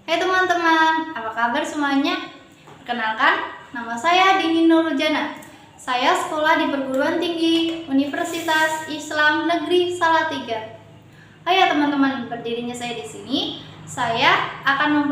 Hai teman-teman, apa kabar semuanya? Perkenalkan, nama saya Dini Nurjana. Saya sekolah di Perguruan Tinggi Universitas Islam Negeri Salatiga. Oh ya teman-teman, berdirinya saya di sini, saya akan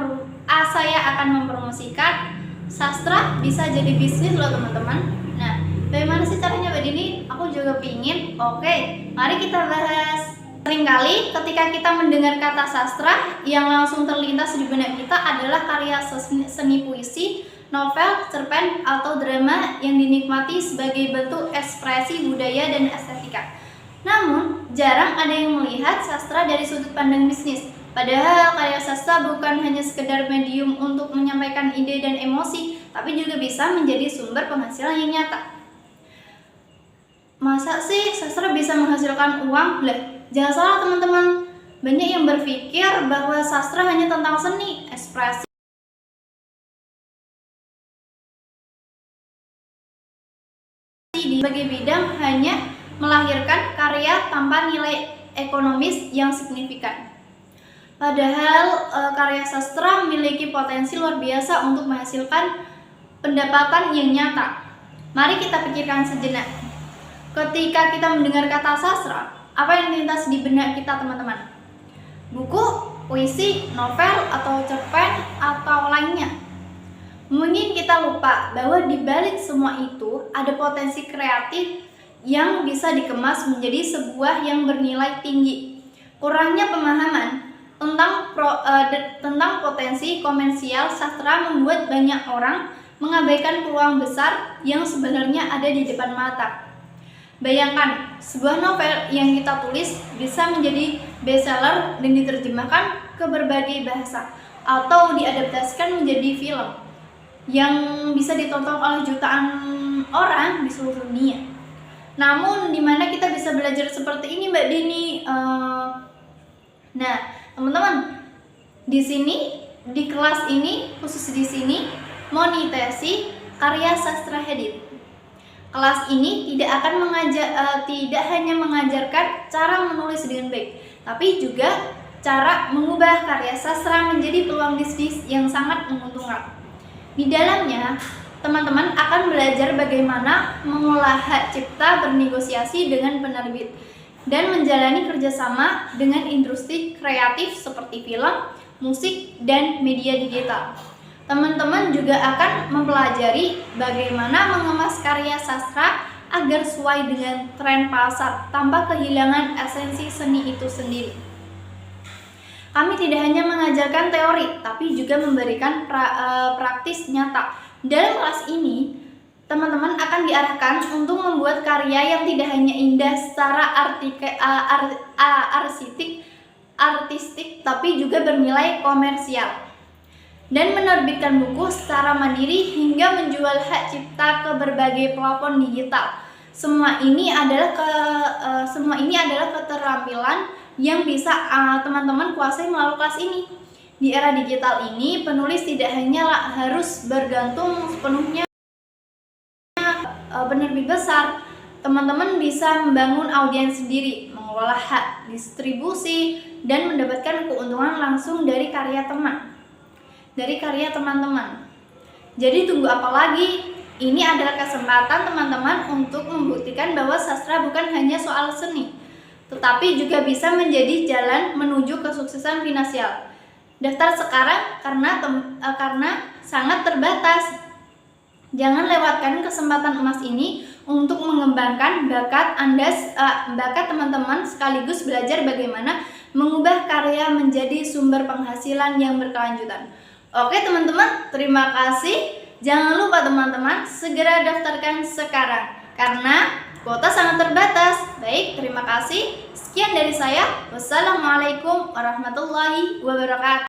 mempromosikan sastra bisa jadi bisnis loh teman-teman. Nah, bagaimana sih caranya Mbak Dini? Aku juga pingin. Oke, mari kita bahas. Seringkali ketika kita mendengar kata sastra, yang langsung terlintas di benak kita adalah karya seni puisi, novel, cerpen, atau drama yang dinikmati sebagai bentuk ekspresi budaya dan estetika. Namun, jarang ada yang melihat sastra dari sudut pandang bisnis. Padahal karya sastra bukan hanya sekedar medium untuk menyampaikan ide dan emosi, tapi juga bisa menjadi sumber penghasilan yang nyata. Masa sih sastra bisa menghasilkan uang? Jangan salah teman-teman, banyak yang berpikir bahwa sastra hanya tentang seni, ekspresi di berbagai bidang hanya melahirkan karya tanpa nilai ekonomis yang signifikan. Padahal karya sastra memiliki potensi luar biasa untuk menghasilkan pendapatan yang nyata. Mari kita pikirkan sejenak. Ketika kita mendengar kata sastra, apa yang terlintas di benak kita teman-teman? Buku, puisi, novel, atau cerpen, atau lainnya? Mungkin kita lupa bahwa di balik semua itu ada potensi kreatif yang bisa dikemas menjadi sebuah yang bernilai tinggi. Kurangnya pemahaman tentang potensi komersial sastra membuat banyak orang mengabaikan peluang besar yang sebenarnya ada di depan mata. Bayangkan, sebuah novel yang kita tulis bisa menjadi bestseller dan diterjemahkan ke berbagai bahasa atau diadaptasikan menjadi film yang bisa ditonton oleh jutaan orang di seluruh dunia. Namun, di mana kita bisa belajar seperti ini, Mbak Dini? Nah, teman-teman, di sini, di kelas ini, khusus di sini, monetasi karya sastra edit. Kelas ini tidak hanya mengajarkan cara menulis dengan baik, tapi juga cara mengubah karya sastra menjadi peluang bisnis yang sangat menguntungkan. Di dalamnya, teman-teman akan belajar bagaimana mengolah hak cipta, bernegosiasi dengan penerbit, dan menjalani kerjasama dengan industri kreatif seperti film, musik, dan media digital. Teman-teman juga akan mempelajari bagaimana mengemas karya sastra agar sesuai dengan tren pasar tanpa kehilangan esensi seni itu sendiri. Kami tidak hanya mengajarkan teori, tapi juga memberikan praktis nyata. Dalam kelas ini, teman-teman akan diarahkan untuk membuat karya yang tidak hanya indah secara artistik, tapi juga bernilai komersial, dan menerbitkan buku secara mandiri hingga menjual hak cipta ke berbagai platform digital. Semua ini adalah keterampilan yang bisa teman-teman kuasai melalui kelas ini. Di era digital ini, penulis tidak hanya harus bergantung sepenuhnya penerbit besar. Teman-teman bisa membangun audiens sendiri, mengelola hak distribusi, dan mendapatkan keuntungan langsung dari karya teman-teman. Jadi tunggu apa lagi? Ini adalah kesempatan teman-teman untuk membuktikan bahwa sastra bukan hanya soal seni, tetapi juga bisa menjadi jalan menuju kesuksesan finansial. Daftar sekarang karena sangat terbatas. Jangan lewatkan kesempatan emas ini untuk mengembangkan bakat teman-teman, sekaligus belajar bagaimana mengubah karya menjadi sumber penghasilan yang berkelanjutan. Oke teman-teman, terima kasih. Jangan lupa teman-teman segera daftarkan sekarang karena kuota sangat terbatas. Baik, terima kasih. Sekian dari saya. Wassalamualaikum warahmatullahi wabarakatuh.